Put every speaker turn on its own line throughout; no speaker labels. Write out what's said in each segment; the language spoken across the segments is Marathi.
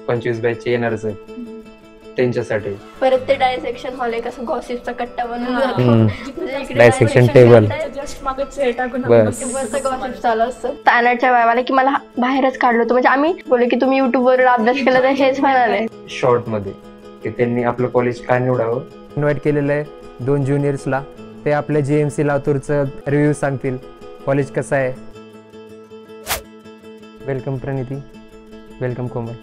25 बॅच येणारच आहे त्यांच्यासाठी.
परत ते डायसेक्शन हॉल एक असं गॉसिपचा कट्टा बनवून जातो.
डायसेक्शन टेबल
जस्ट मागच टाकून गॉसिप चालू असतं. स्टँडर्डच्या वेळेला की मला बाहेरच काढलं होतं, म्हणजे आम्ही बोललो की तुम्ही युट्यूबवर अभ्यास केला तर हेच म्हणाले
शॉर्ट मध्ये की त्यांनी आपलं कॉलेज का निवडावं.
इन्व्हाइट केलेलं आहे 2 ज्युनियर्सला, ते आपल्या JMC लातूरचं रिव्ह्यू सांगतील कॉलेज कसं आहे. Welcome Praniti, welcome Komal.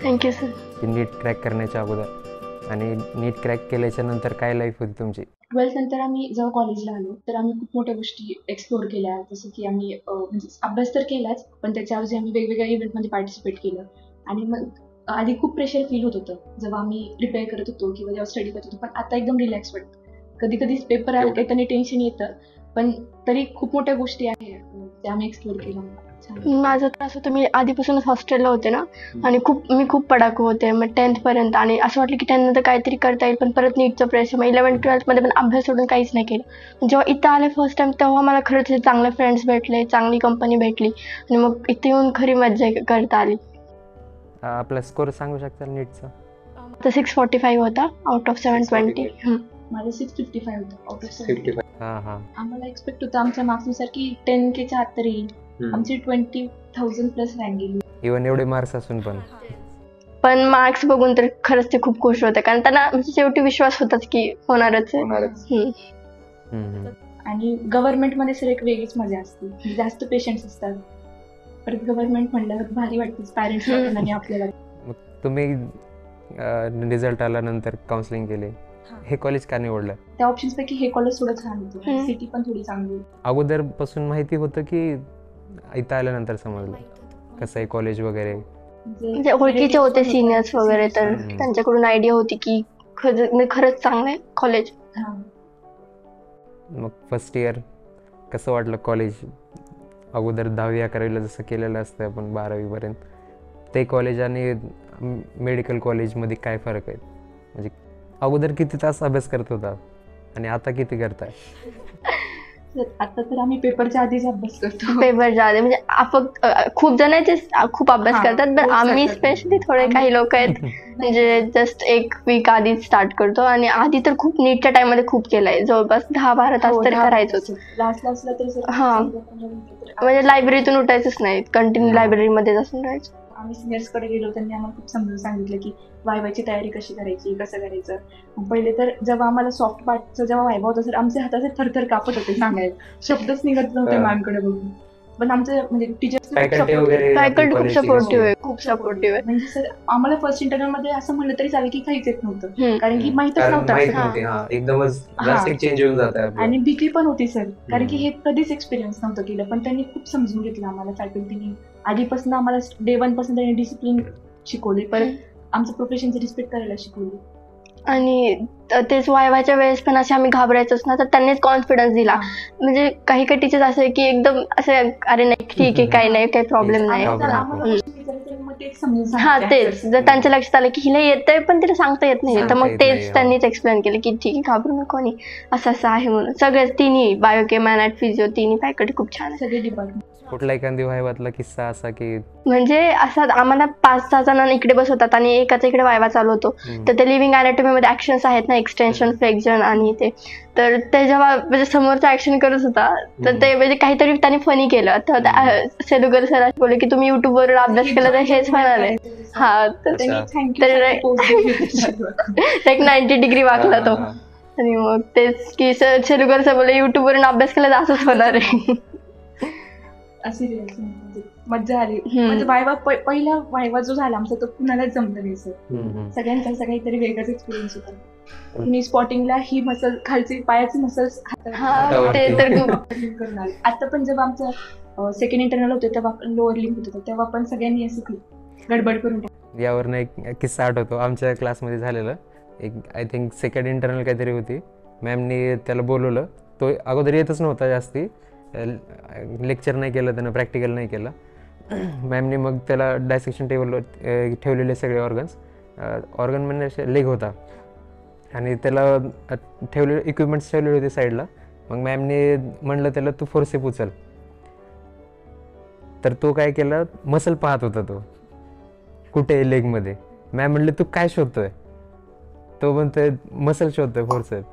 Thank you sir.
NEET crack करण्याच्या अगोदर आणि नीट क्रॅक केल्याच्या नंतर काय लाईफ होती तुमची?
12th नंतर आम्ही जेव्हा कॉलेजला आलो तर आम्ही खूप मोठ्या गोष्टी एक्सप्लोर केल्या, जसं की आम्ही म्हणजे अभ्यास तर केलाच, पण त्याच्याऐवजी आम्ही वेगवेगळ्या इव्हेंटमध्ये पार्टिसिपेट केलं. आणि मग आधी खूप प्रेशर फील होत होतं जेव्हा आम्ही प्रिपेअर करत होतो किंवा जेव्हा स्टडी करत होतो, पण आता एकदम रिलॅक्स वाटतं. कधी कधी पेपर येताना टेन्शन येतं, पण तरी खूप मोठ्या गोष्टी आहेत त्या आम्ही एक्सप्लोर केल्या.
माझं तर असं होतं, मी आधीपासूनच हॉस्टेलला होते ना, आणि मी खूप पडाकू होते मग 10th पर्यंत, आणि असं वाटलं की 10th नंतर काहीतरी करता येईल, पण परत नीटचं प्रेशर, मग 11th-12th मध्ये पण अभ्यास सोडून काहीच नाही केलं. जेव्हा इथं आले फर्स्ट टाइम तेव्हा मला खरंच चांगले फ्रेंड्स भेटले, चांगली कंपनी भेटली, आणि मग इथे येऊन खरी मज्जा करता आली.
आपला स्कोर सांगू शकता नीटचा?
तर 645 होता आउट ऑफ 720.
माझं 655 होतं आउट ऑफ 7. आम्हाला एक्सपेक्ट होतं आमच्या मार्क्सनुसार की 10K च्या आत तरी येईल. आमची 20,000 प्लस रँक गेली.
इव्हन एवढे मार्क्स असून
पण मार्क्स बघून तर खरंच ते खूप खुश होते, कारण त्यांना म्हणजे शेवटी विश्वास होताच की होणारच आहे.
आणि गव्हर्नमेंटमध्ये सर एक वेगळीच मजा असते, जास्त पेशंट्स असतात. परत गव्हर्नमेंट म्हणल्यावर भारी वाटतेच पॅरेंट्स आणि आपल्याला.
तुम्ही रिझल्ट आल्यानंतर काउन्सिलिंग केले, हे कॉलेज का निवडलं?
त्या ऑप्शन्स पैकी हे कॉलेज थोडं छान होतं, सिटी पण थोडी चांगली.
अगोदर पासून माहिती होतं की इथं आल्यानंतर समजलं कसं आहे कॉलेज वगैरे?
म्हणजे ओळखीचे होते सिनियर्स वगैरे, तर त्यांच्याकडून आयडिया होती की खरंच चांगलं आहे कॉलेज.
मग फर्स्ट इयर कसं वाटलं कॉलेज? अगोदर 10वी-11वीला जसं केलेलं असतं आपण 12वी पर्यंत, ते कॉलेज आणि मेडिकल कॉलेजमध्ये काय फरक आहे? म्हणजे अगोदर किती तास अभ्यास करत होता आणि आता किती करताय?
आता तर आम्ही पेपरच्या आधीच अभ्यास करतो.
पेपरच्या आधी म्हणजे खूप जण खूप अभ्यास करतात, पण आम्ही स्पेशली थोडे काही लोक आहेत म्हणजे जस्ट 1 वीक आधी स्टार्ट करतो. आणि आधी तर खूप नीटच्या टाइम मध्ये खूप केलंय, जवळपास 10-12 तास तरी करायचोच. म्हणजे लायब्ररीतून उठायचंच नाही, कंटिन्यू लायब्ररीमध्येच असून राहायचं.
आम्ही सिनियर्सकडे गेलो, त्यांनी आम्हाला खूप समजून सांगितलं की वायवाची तयारी कशी करायची, कसं करायचं. पहिले तर जेव्हा आम्हाला सॉफ्ट पार्टचा जेव्हा वायवा होता तर आमचे हाताचे थरथर कापत होते, सांगायला शब्दच निघत नव्हते मॅमकडे बघून. पण आमचे म्हणजे टीचर्स
फॅकल्टी खूप सपोर्टिव्ह आहे.
म्हणजे सर आम्हाला फर्स्ट इंटरनल मध्ये असं म्हणलं तरी चालेल की काहीच येत नव्हतं, कारण की माहितच नव्हतं, आणि भीती पण होती सर, कारण की हे कधीच एक्सपिरियन्स नव्हतं केलं. पण त्यांनी खूप समजून घेतलं आम्हाला, फॅकल्टीने आधीपासून आम्हाला डे 1 पासून त्यांनी डिसिप्लिन शिकवले, परत आमचं प्रोफेशनचं रिस्पेक्ट करायला शिकवले.
आणि तेच वायवाच्या वेळेस पण असे आम्ही घाबरायचोच ना, तर त्यांनीच कॉन्फिडन्स दिला. म्हणजे काही काही टीचर्स असे की एकदम असे अरे नाही ठीक आहे, काही नाही, काही प्रॉब्लेम नाही. तेच जर त्यांच्या लक्षात आलं की हिला येतंय पण तिला सांगता येत नाही, तर मग तेच त्यांनीच एक्सप्लेन केलं की ठीक आहे, घाबरू नको, आणि असं असं आहे म्हणून. सगळेच तिन्ही बायोकेम आणि फिजिओ तिन्ही फॅकल्टी खूप छान आहे,
सगळे डिपार्टमेंट.
कुठला एखादी वायवातला किस्सा असा की
म्हणजे असं आम्हाला 5-6 जणांना इकडे बसवतात आणि एकाचा इकडे वायवा चालू होतो, तर ते लिव्हिंग अनाटॉमी मध्ये ऍक्शन्स आहेत ना, एक्सटेन्शन, फ्लेक्शन आणि तर ते जेव्हा म्हणजे समोरचा ऍक्शन करत होता तर ते म्हणजे काहीतरी त्यांनी फनी केलं, तर सेलुगर सर बोलले की तुम्ही युट्यूबवर अभ्यास केला तर हेच म्हणाले. एक 90 डिग्री वाकला तो. आणि मग तेच की सेलुगर सर बोलले युट्यूबवरून अभ्यास केला तर असंच होणार आहे.
अशी मज्जा आली. म्हणजे वायवा पहिला वायवा जो झाला आमचा तो कुणालाच जमलं नाही सर, सगळ्यांचा काहीतरी वेगळाच एक्सपिरियन्स होता. मी स्पॉटिंगला ही मसल, खालची पायाची मसल्स करून आले. आता पण जेव्हा आमचं सेकंड इंटरनल होतं तेव्हा लोअर लिंक होतं, तेव्हा पण सगळ्यांनी असं गडबड करून टाकली.
यावरनं एक किस्सा आठवतो, आमच्या क्लासमध्ये झालेलं. एक आय थिंक सेकंड इंटरनल काहीतरी होती, मॅमनी त्याला बोलवलं. तो अगोदर येतच नव्हता जास्ती, लेक्चर नाही केलं त्यानं, प्रॅक्टिकल नाही केलं. मॅमनी मग त्याला डायसेक्शन टेबलवर ठेवलेले सगळे ऑर्गन म्हणजे लेग होता, आणि त्याला ठेवलेले इक्विपमेंट्स ठेवलेले होते साईडला. मग मॅमने म्हणलं त्याला तू फोर्सेप उचल, तर तो काय केला, मसल पाहत होता तो, कुठे आहे लेगमध्ये. मॅम म्हणले तू काय शोधतोय, तो म्हणतोय मसल शोधतोय, फोरसेप.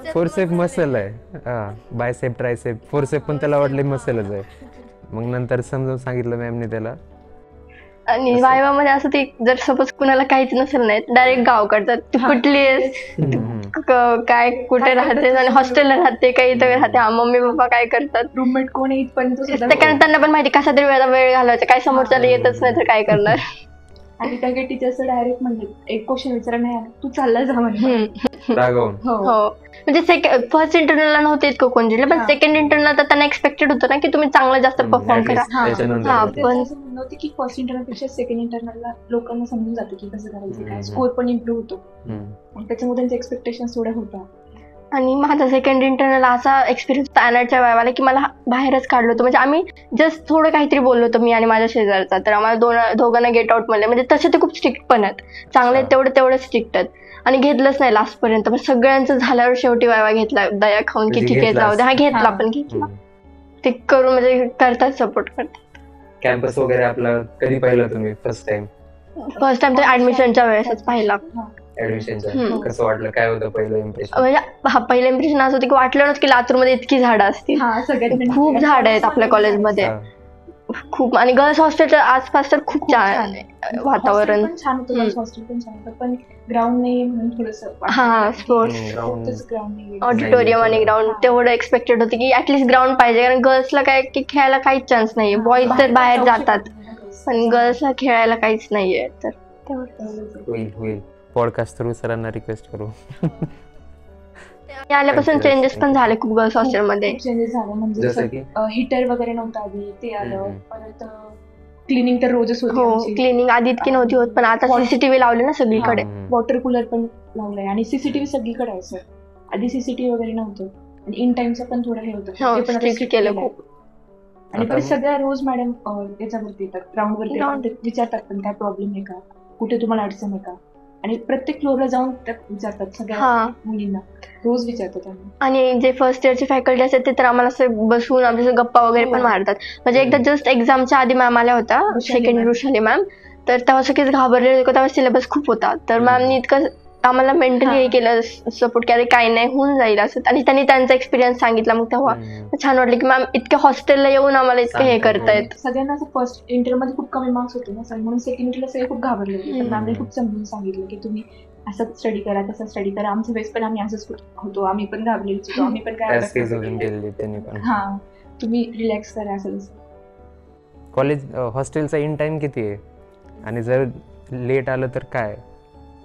फोरसेप मसल आहे, हा. बायसेप ट्रायसेप फोरसेप पण त्याला वाटले मसलच आहे. मग नंतर समजावून सांगितलं मॅमने त्याला.
आणि वायवामध्ये असं ते जर सपोज कुणाला काहीच नसेल नाही डायरेक्ट गाव करतात, तू कुठली आहेस, काय कुठे राहतेस, आणि हॉस्टेलला राहते काही इथं राहते, हा मम्मी पप्पा काय करतात,
रूममेट कोण आहे इथपर्यंत
कारण त्यांना पण माहिती कसा तरी वेळ घालवायचा, काय समोरच्याला येतच नाही तर काय करणार.
आणि काही काही टीचर्स डायरेक्ट म्हणले एक क्वेश्चन विचारा नाही आला, तू चालला जा म्हणे.
रागवून.
हो म्हणजे फर्स्ट इंटरनलला नव्हते इतकं कोण दिलं, पण सेकंड इंटरनल तर त्यांना एक्सपेक्टेड होतं ना की तुम्ही चांगलं जास्त परफॉर्म करा.
त्याच्यानंतर
पण
असं नव्हतं की फर्स्ट इंटरनल पेक्षा सेकंड इंटरनलला लोकांना समजून जातं की कसं करायचं, काय स्कोर पण इम्प्रूव्ह होतो, आणि त्याच्यामुळे त्यांचे एक्सपेक्टेशन थोड्या होत्या.
आणि माझा सेकंड इंटरनल असा एक्सपिरियन्स होता अॅनाच्या वायवाला की मला बाहेरच काढलं होतं. म्हणजे आम्ही जस्ट थोडं काहीतरी बोललो होतो मी आणि माझ्या शेजारचा, तर आम्हाला दोघांना गेट आउट म्हणले. म्हणजे तसे ते खूप स्ट्रिक्ट पण आहेत, चांगले आहेत तेवढे स्ट्रिक्ट आहेत, आणि घेतलंच नाही लास्ट पर्यंत. पण सगळ्यांचं झाल्यावर शेवटी वायवा घेतला दया खाऊन की ठीक आहे जाऊ दे. हा घेतला, पण घेतला ते करून म्हणजे करतात, सपोर्ट करतात.
कॅम्पस वगैरे आपला कधी पाहिलं तुम्ही फर्स्ट टाइम
तर ऍडमिशनच्या वेळेसच पाहिला.
ऍडमिशनच्या? कसं वाटलं, काय होतं पहिलं इम्प्रेशन?
म्हणजे पहिलं इम्प्रेशन असं होतं की वाटलं नव्हतं की लातूरमध्ये इतकी झाडं असतील. खूप झाडं आहेत आपल्या कॉलेजमध्ये, खूप. आणि गर्ल्स हॉस्टेलच्या आसपास तर खूप छान वातावरण,
छान होतं, गर्ल्स हॉस्टेल पण छान होतं, पण ग्राउंड नाही म्हणून थोडंसं
हा स्पोर्ट्स
ग्राउंड नाही,
ऑडिटोरियम आणि ग्राउंड तेवढं एक्सपेक्टेड होतं की ऍटलीस्ट ग्राउंड पाहिजे, कारण गर्ल्सला काय की खेळायला काहीच चान्स नाहीये. बॉईज तर बाहेर जातात पण गर्ल्सला खेळायला काहीच नाहीये. तर
होईल
पॉडकास्ट थ्रू सरांना रिक्वेस्ट करू.
आल्यापासून चेंजेस पण झाले खूप गर्ल्स हॉस्टेलमध्ये.
चेंजेस झाले, म्हणजे
जसं की
हिटर वगैरे नव्हतं आधी, ते आलं. परत क्लिनिंग तर रोजच होती.
हो, क्लिनिंग आधी इतकी नव्हती होत, पण आता सीसीटीव्ही लावले ना सगळीकडे.
वॉटर कूलर पण लावलंय, आणि सीसीटीव्ही सगळीकडे आहे सर. आधी सीसीटीव्ही वगैरे नव्हतं, आणि इन टाइमचं पण थोडं हे होतं, ते पण
स्ट्रिक्ट केलं खूप.
आणि परत सगळ्या रोज मॅडम याच्यावरती येतात, ग्राउंडवरती येतात, विचारतात पण काय प्रॉब्लेम आहे का, कुठे तुम्हाला अडचण आहे का, आणि प्रत्येक फ्लोअरला जाऊन विचारतात सगळ्या मुलींना, रोज विचारतात त्यांना. आणि
जे फर्स्ट इयरची फॅकल्टी असतात ते तर आम्हाला असं बसून आमच्या गप्पा वगैरे पण मारतात. म्हणजे एकदा जस्ट एक्झामच्या आधी मॅम आल्या होत्या, सेकंड रुशाली मॅम. तर तेव्हा सगळेच घाबरलेले होते, तेव्हा सिलेबस खूप होता. तर मॅमनी इतकं आम्हाला मेंटली हे केलं, सपोर्ट केलं, काही नाही होऊन जाईल असं. आणि त्यांनी त्यांचा एक्सपिरियन्स सांगितला. मग तेव्हा छान वाटलं की मॅम इतक्या हॉस्टेलला येऊन आम्हाला इतकं हे करतायत.
सगळ्यांना असं फर्स्ट इंटरमध्ये खूप कमी मार्क्स होते ना सर, म्हणून सेकंड इंटरला सगळे खूप घाबरले होते. पण मॅमने खूप समजून सांगितलं की तुम्ही असं स्टडी करा, तसं स्टडी करा. आमच्या वेळेस पण आम्ही असंच होतो, आम्ही पण घाबरलेलो होतो, आम्ही पण काय हा, तुम्ही रिलॅक्स करा असं.
कॉलेज हॉस्टेलचा इन टाइम किती आहे, आणि जर लेट आलं तर काय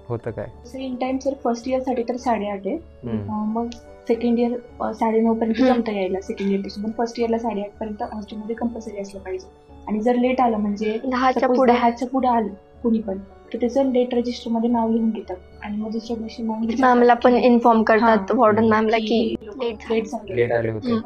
होतं? काय
in time sir first year साठी तर 8:30 आहे, मग सेकंड इयर 9:30 पर्यंत जमतं यायला सेकंड इयर पेक्षा, पण फर्स्ट इयरला 8:30 पर्यंत हॉस्टेलमध्ये कंपल्सरी असलं पाहिजे. आणि जर लेट आलं म्हणजे 10च्या पुढे आलं कुणी पण, तर त्याचं लेट रजिस्टर मध्ये नाव लिहून घेतात, आणि मग दुसऱ्या दिवशी
मॅमला पण इन्फॉर्म करतात, वॉर्डन मॅमला की
लेट आले होते.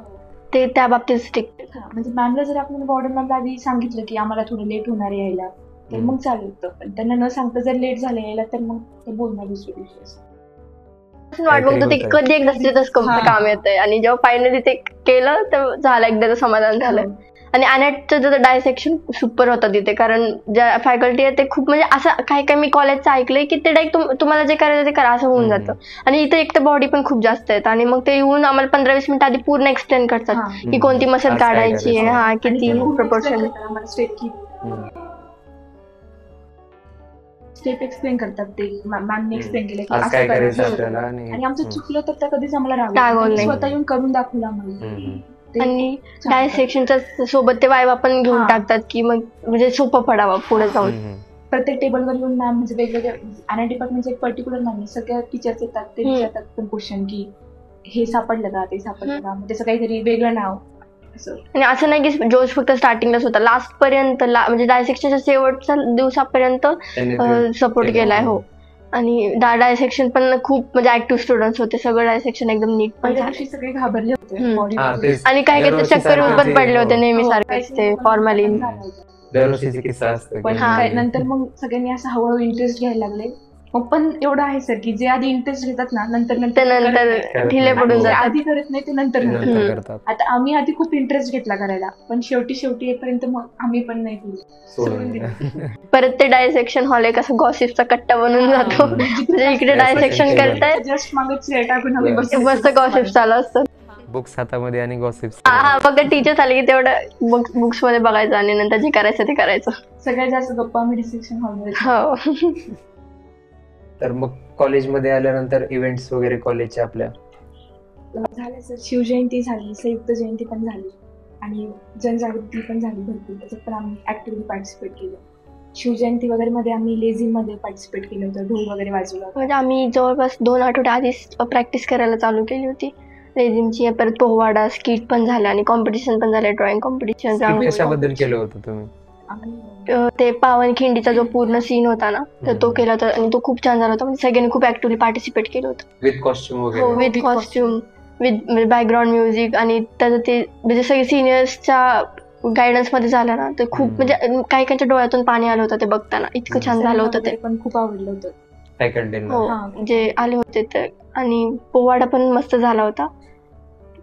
ते त्या बाबतीत स्ट्रिक्ट.
म्हणजे मॅमला जर आपण वॉर्डन मॅमला आधी सांगितलं की आम्हाला थोडं लेट होणार यायला, तर मग चालू होतं. पण त्यांना न सांगता जर लेट झालं यायला तर मग ते बोलणार दुसऱ्या दिवशी.
वाट बघतो ते कधी एकदा तिथंच काम येतंय, आणि जेव्हा फायनली ते केलं तर झालं, एकदाचं समाधान झालं. आणि अॅनेटचं जर डायसेक्शन सुपर होतं तिथे, कारण ज्या फॅकल्टी आहे ते खूप म्हणजे असं काही मी कॉलेजचं ऐकलंय की ते डायरेक्ट तुम्हाला जे करायचं ते करा असं होऊन जातं. आणि इथं एक तर बॉडी पण खूप जास्त आहेत, आणि मग ते येऊन आम्हाला 15-20 मिनिटं आधी पूर्ण एक्सप्लेन करतात की कोणती मसल काढायची आहे, हा किती प्रपोर्शन,
स्टेप एक्सप्लेन करतात ते. मॅमने एक्सप्लेन केलं की
आज
असं
काय
करायचं,
करायचं आपल्याला,
आणि आमचं चुकलं तर त्या कधीच आम्हाला
रागवलं नाही.
स्वतः येऊन करून दाखवलं आम्हाला.
आणि डायसेक्शनच्या सोबत ते वायवा पण घेऊन टाकतात की मग म्हणजे सोपं पडावं पुढे जाऊन.
प्रत्येक टेबलवर येऊन मॅम म्हणजे वेगवेगळ्या अॅना डिपार्टमेंटचे एक पर्टिक्युलर नाही, सगळ्या टीचर्स येतात, ते विचारतात पण क्वेश्चन की हे सापडलं का, ते सापडलं का, त्याचं काहीतरी वेगळं नाव.
आणि असं नाही की जोश फक्त स्टार्टिंगलाच होता, लास्ट पर्यंत म्हणजे डायसेक्शनच्या शेवटच्या दिवसापर्यंत सपोर्ट केलाय. हो, आणि डायसेक्शन पण खूप म्हणजे ऍक्टिव्ह स्टुडंट्स होते, सगळं डायसेक्शन एकदम नीट पण झालं.
सगळे घाबरले होते,
आणि काही काही चक्कर पण पडले होते नेहमी सारखेच ते फॉर्मॅलिन.
दरवर्षीचे किस्सा असतो.
पण नंतर मग सगळ्यांनी असं हळूहळू इंटरेस्ट घ्यायला लागले मग पण एवढं आहे सर की जे आधी इंटरेस्ट घेतात ना नंतर
ते
नंतर करत
नंतर
नाही.
ढिले पडून
आणि जे
जातात.
आधी करत नाही ते नंतर करतात.
नंतर करतात.
आता आम्ही आधी खूप इंटरेस्ट घेतला करायला पण शेवटी येईपर्यंत मग आम्ही पण नाही केलं, सोडून दिलं.
परत ते डायसेक्शन हॉल एक असं गॉसिपचा कट्टा बनून जातो. म्हणजे इकडे डायसेक्शन करतायत,
जस्ट मागे चेअर टाकून आम्ही बसलो.
मस्त गॉसिप चालू असतं.
बुक्स हातामध्ये आणि गॉसिप्स.
हा फक्त टीचर आले की तेवढं बुक्स मध्ये बघायचं आणि नंतर जे करायचं ते करायचं.
सगळ्यात जास्त गप्पा आम्ही डिस्कशन हॉलमध्ये.
हो.
तर मग कॉलेजमध्ये आल्यानंतर इव्हेंट्स वगैरे कॉलेजच्या आपल्या
झालं सर, शिवजयंती झाली, संयुक्त जयंती पण झाली आणि जनजागृती पण झाली भरपूर. त्याच्यात पण आम्ही ऍक्टिव्हली पार्टिसिपेट केलं. शिवजयंती वगैरे मध्ये आम्ही लेझिम मध्ये पार्टिसिपेट केलं होतं, ढोल वगैरे वाजवला होता.
म्हणजे आम्ही जवळपास 2 आठवडे आधीच प्रॅक्टिस करायला चालू केली होती लेझिमची. परत पोवाडा, स्किट पण झालं आणि कॉम्पिटिशन पण झालं, ड्रॉइंग कॉम्पिटिशन,
कशाबद्दल केलं होतं तुम्ही?
आम्ही
ते पावनखिंडीचा जो पूर्ण सीन होता ना तर तो केला होता आणि तो खूप छान झाला होता. म्हणजे सगळ्यांनी खूप ऍक्टिव्हली पार्टिसिपेट केलं होतं.
विथ कॉस्ट्युम
हो,
वगैरे.
With
with
costume, with background music आणि त्याचं ते म्हणजे सगळे सिनियर्सच्या गायडन्स मध्ये झालं ना तर खूप म्हणजे काही काहींच्या डोळ्यातून पाणी आलं होतं ते बघताना. इतकं छान झालं होतं ते.
वगैरे पण खूप आवडलं होतं.
फॅकल्टीला.
हो,
हा.
जे आले होते तर. आणि पोवाडा पण मस्त झाला होता.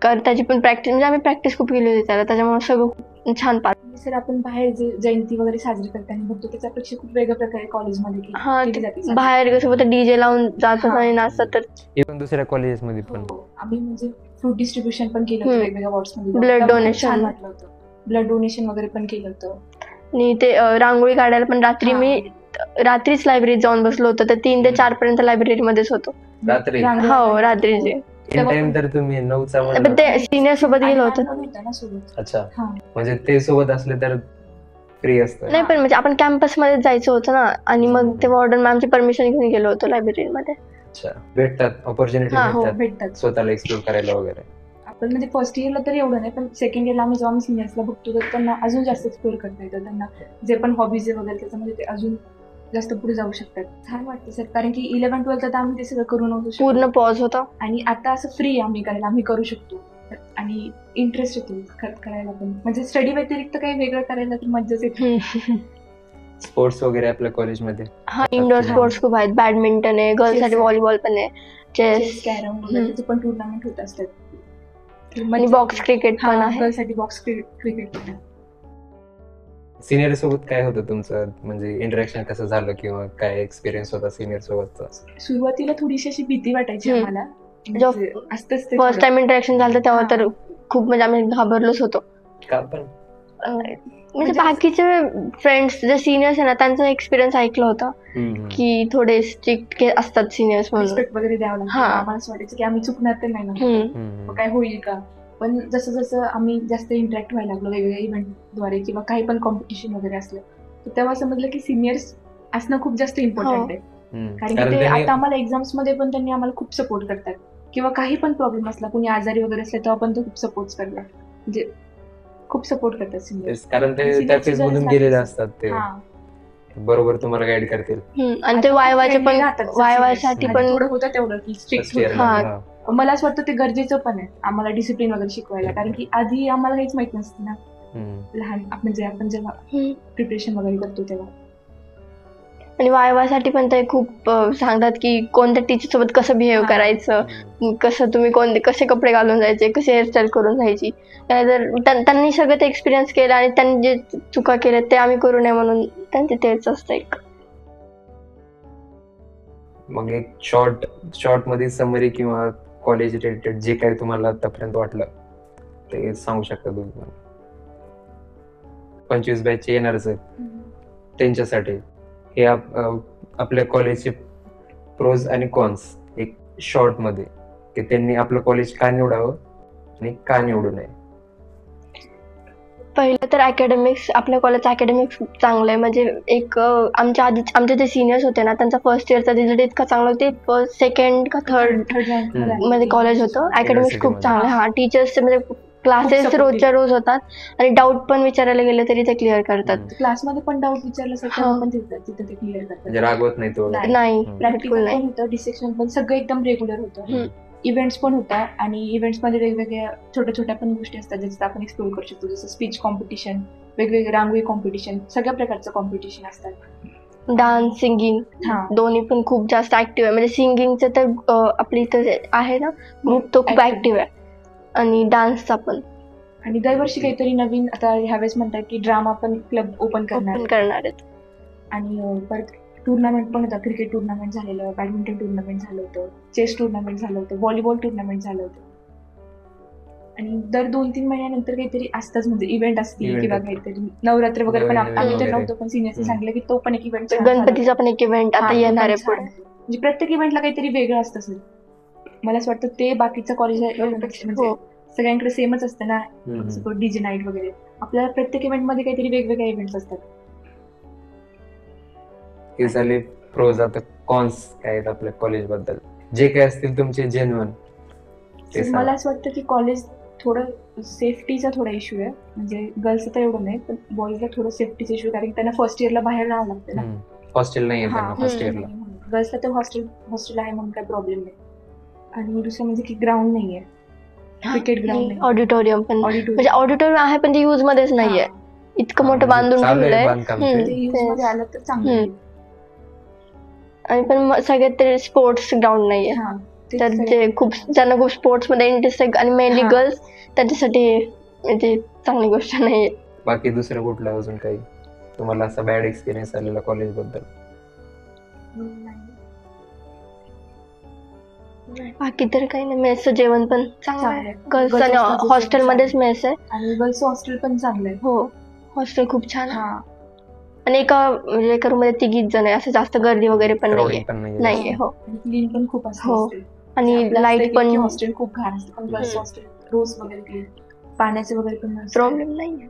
त्याची पण प्रॅक्टिस म्हणजे आम्ही प्रॅक्टिस खूप केली होती त्याला, त्याच्यामुळे सगळं खूप छान पार.
सर आपण बाहेर जे जयंती वगैरे साजरी करताना बघतो त्याच्यापेक्षा खूप वेगळ्या प्रकारे कॉलेजमध्ये
हा,
केली जाते साजरी.
बाहेर कसं होतं डीजे लावून जातात
हा.
आणि नाचतात. तर
इव्हन दुसऱ्या कॉलेजेसमध्ये पण.
हो, आम्ही म्हणजे फ्रूट डिस्ट्रीब्युशन पण केलं होतं वेगवेगळ्या वॉर्ड्समध्ये.
Blood
त्यामुळे खूप
donation.
छान वाटलं होतं. ब्लड डोनेशन वगैरे पण केलं होतं.
आणि ते रांगोळी काढायला पण रात्री
हा.
मी रात्रीच लायब्ररीत जाऊन बसलो होतो. तर 3 ते 4 पर्यंत लायब्ररीमध्येच होतो.
रात्री?
रांगोळी
हो,
काढायला.
रात्रीचे.
इन टाइम तर तुम्ही 9चा
पण
म्हणलं.
ते सिनियर सोबत
आणि
गेलो होतो.
लहान मुलं होतं ना सोबत.
अच्छा,
हा.
म्हणजे ते सोबत असले तर फ्री असतं.
नाही पण म्हणजे आपण कॅम्पस मध्ये जायचं होतं ना आणि मग ते वॉर्डन मॅमची परमिशन घेऊन गेलो होतो लायब्ररीमध्ये.
अच्छा, भेटतात ऑपॉर्च्युनिटी
हा, हो,
भेटतात
भेटतात.
स्वतःला एक्सप्लोर करायला वगैरे.
आपण म्हणजे फर्स्ट इयरला तर एवढं नाही पण सेकंड इयरला आम्ही जेव्हा सिनियर्सला बघतो तर त्यांना अजून जास्त एक्सप्लोर करता येतं. त्यांना जे पण हॉबीज वगैरे त्याच्यामध्ये ते अजून जास्त पुढे जाऊ शकतात. छान वाटतं सर, कारण की 11-12 तर आम्ही ते सगळं करू नव्हतो शकत.
पूर्ण पॉज होता.
आणि आता असं फ्री आम्ही करायला, आम्ही करू शकतो आणि इंटरेस्ट येतो करायला पण. म्हणजे स्टडी व्यतिरिक्त काही वेगळं करायला तर मज्जाच येते.
स्पोर्ट्स वगैरे आपल्या कॉलेजमध्ये.
हा, इंडोर स्पोर्ट्स खूप आहेत. बॅडमिंटन आहे, गर्ल्स साठी
Chess.
व्हॉलीबॉल पण आहे,
चेस,
चेस
कॅरम वगैरे त्याचे पण टुर्नामेंट होत असतात.
आणि बॉक्स क्रिकेट पण आहे.
गर्ल्ससाठी बॉक्स क्रिकेट पण आहे.
सिनियर सोबत काय होतं तुमचं, म्हणजे इंटरॅक्शन कसं झालं किंवा काय एक्सपिरियन्स होता सिनियर सोबतचा?
सुरुवातीला थोडीशी अशी भीती वाटायची आम्हाला.
जेव्हा
म्हणजे असतंच ते
फर्स्ट
थोडं.
टाइम इंटरॅक्शन झालं तेव्हा
हा.
तर खूप म्हणजे आम्ही घाबरलोच होतो.
का पण?
म्हणजे बाकीचे फ्रेंड्स जे सिनियर्स आहे ना त्यांचा एक्सपिरियन्स ऐकला होता की थोडे स्ट्रिक्ट असतात सिनियर्स म्हणून.
रिस्पेक्ट वगैरे द्यावं लागतं.
हा.
आम्हाला असं वाटायचं की आम्ही चुकणार तर नाही ना, मग काय होईल का. पण जसं जसं आम्ही जास्त इंटरॅक्ट व्हायला लागलो वेगवेगळ्या इव्हेंटद्वारे किंवा काही पण कॉम्पिटिशन वगैरे असलं तर तेव्हा समजलं की सिनियर्स असणं खूप जास्त इम्पॉर्टंट आहे. कारण की ते आता आम्हाला एक्झाम्स मध्ये पण त्यांनी आम्हाला खूप सपोर्ट करतात किंवा काही पण प्रॉब्लेम असला, कुणी आजारी वगैरे असले तेव्हा पण ते खूप सपोर्ट करतात. म्हणजे खूप सपोर्ट करतात सिनियर्स.
कारण ते त्या फेज मधून गेलेले असतात, ते बरोबर तुम्हाला गाईड करतील.
आणि ते वायवाचे पण वायवासाठी पण
थोडं होतं तेवढं की स्ट्रिक्ट.
हा.
मला असं वाटतं ते गरजेचं पण आहे आम्हाला डिसिप्लिन वगैरे शिकवायला, कारण की आधी आम्हाला काहीच माहित नसतं ना लहान, म्हणजे आपण जेव्हा प्रिपरेशन वगैरे करतो तेव्हा.
आणि वायवासाठी पण ते खूप सांगतात की कोणत्या टीचर सोबत कसं बिहेव करायचं, कसं तुम्ही कसे कपडे घालून जायचे, कसे हेअरस्टाईल करून जायची. जर त्यांनी सगळं ते एक्सपिरियन्स केलं आणि त्यांनी जे चुका केल्या ते आम्ही करू नये म्हणून त्यांचे तेच असतं एक.
मग एक शॉर्ट मध्ये समरी किंवा कॉलेज रिलेटेड जे काही तुम्हाला आतापर्यंत वाटलं ते सांगू शकता तुम्ही. 25 बॅच येणारच आहेत त्यांच्यासाठी हे आपल्या कॉलेजचे प्रोज आणि कॉन्स एक शॉर्ट मध्ये, की त्यांनी आपलं कॉलेज का निवडावं आणि का निवडू नये.
पहिलं तर अकॅडमिक्स, आपल्या कॉलेजचं अकॅडमिक्स चांगलं आहे. म्हणजे एक आमचे जे सिनियर्स होते ना त्यांचा फर्स्ट इयरचा रिझल्ट इतका चांगला होते, फर्स्ट सेकंड का थर्ड मध्ये कॉलेज होतं. अकॅडमिक्स खूप चांगलं. हा, टीचर्स म्हणजे क्लासेस रोजच्या रोज होतात आणि डाऊट पण विचारायला गेले तरी ते क्लिअर करतात.
क्लासमध्ये पण डाऊट विचारल्यासारखं पण तिथे ते क्लिअर करतात.
म्हणजे रागवत नाही तो.
नाही,
प्रॅक्टिकल पण होतं, डिसेक्शन पण सगळं एकदम रेग्युलर होतं. इव्हेंट्स पण होता आणि इव्हेंट्स मध्ये वेगवेगळ्या छोट्या पण गोष्टी असतात ज्याच्यात आपण एक्सप्लोर करू शकतो, जसं स्पीच कॉम्पिटिशन, वेगवेगळे रांगोळी कॉम्पिटिशन, सगळ्या प्रकारचं कॉम्पिटिशन असतात.
डान्स सिंगिंग
हा
दोन्ही पण खूप जास्त ऍक्टिव्ह आहे. म्हणजे सिंगिंगचं तर आपली इथं जे आहे ना ग्रुप तो खूप
Active.
ऍक्टिव्ह आहे आणि डान्सचा पण
आणि दरवर्षी काहीतरी नवीन, आता ह्यावेळेस म्हणतात की ड्रामा पण क्लब ओपन करणार
ओपन
आहे.
करणार आहेत.
आणि परत टुर्नामेंट पण होता, क्रिकेट टुर्नामेंट झालेलं, बॅडमिंटन टुर्नामेंट झालं होतं, चेस टुर्नामेंट झालं होतं, व्हॉलीबॉल टुर्नामेंट झालं होतं. आणि दर 2-3 महिन्यानंतर काहीतरी असतंच, म्हणजे इव्हेंट असतील
Event
किंवा
असतात.
काहीतरी नवरात्र वगैरे पण
नवीन
आम्ही तर
वगैरे.
नव्हतो, पण सिनियर्सने
हम्म.
सांगितलं की तो पण एक इव्हेंट
गणपतीचा पण एक इव्हेंट आता येणार आहे पुढे.
म्हणजे प्रत्येक इव्हेंटला काहीतरी वेगळं असतं सर. मला असं वाटतं ते बाकीच्या कॉलेजला म्हणजे
हो.
सगळ्यांकडे सेमच असतं ना,
हम्म.
डीजे नाईट वगैरे. आपल्याला प्रत्येक इव्हेंटमध्ये काहीतरी वेगवेगळे इव्हेंट्स असतात.
हे झाले प्रोज. आता कॉन्स काय आहेत आपल्या कॉलेज बद्दल, जे काय असतील तुमचे जेन्युइन ते
तर मला
सांगा.
असं वाटतं की कॉलेज थोडं सेफ्टीचा थोडा इश्यू आहे. म्हणजे गर्ल्स तर एवढं नाही, पण बॉईजला थोडं सेफ्टीचा इश्यू, कारण की त्यांना फर्स्ट इयरला बाहेर राहावं लागतं ना.
हॉस्टेल नाही आहे त्यांना फर्स्ट
हम्म.
इयरला.
गर्ल्सला तर हॉस्टेल आहे म्हणून काही प्रॉब्लेम नाही. आणि दुसरं म्हणजे की ग्राउंड नाहीये, क्रिकेट ग्राउंड नाही,
ऑडिटोरियम पण म्हणजे
ऑडिटोरियम
ऑडिटोरियम आहे पण ते यूज मध्येच नाहीये. इतकं मोठं बांधून
चालू आहे
ठेवलंय.
बांधकाम ते.
ते यूज मध्ये आलं तर चांगलं आहे.
आणि पण सगळ्यात तरी स्पोर्ट्स ग्राउंड नाहीये.
हा, ते
तर
सगळ्यात
जे खूप ज्यांना खूप स्पोर्ट्स मध्ये इंटरेस्ट आहे आणि मेनली
हा.
गर्ल्स त्याच्यासाठी म्हणजे चांगली गोष्ट नाहीये.
बाकी दुसरं कुठलं अजून काही तुम्हाला असा बॅड एक्सपिरियन्स आलेला कॉलेज बद्दल?
बाकी तर काही नाही. मेसचं जेवण पण चांगलं
चांगलं
आहे.
आहे.
गर्ल्स
Girls
आणि
hostel चं
हॉस्टेलमध्येच
जेवण
मेस आहे.
आणि गर्ल्स हॉस्टेल पण चांगलं आहे.
हो, हॉस्टेल खूप छान आहे.
हा,
आणि म्हणजे एका रूम मध्ये 3 जण आहे. असं जास्त गर्दी वगैरे पण नाहीये.
Crowding पण नाहीये
नाहीये. हो.
आणि क्लीन पण खूप असतं
हो.
hostel.
आणि लाईट पण
हॉस्टेल खूप घाण असतं, पण गर्ल्स
हम्म.
हॉस्टेल रोज वगैरे क्लीन, पाण्याचे वगैरे पण
प्रॉब्लेम नाहीये.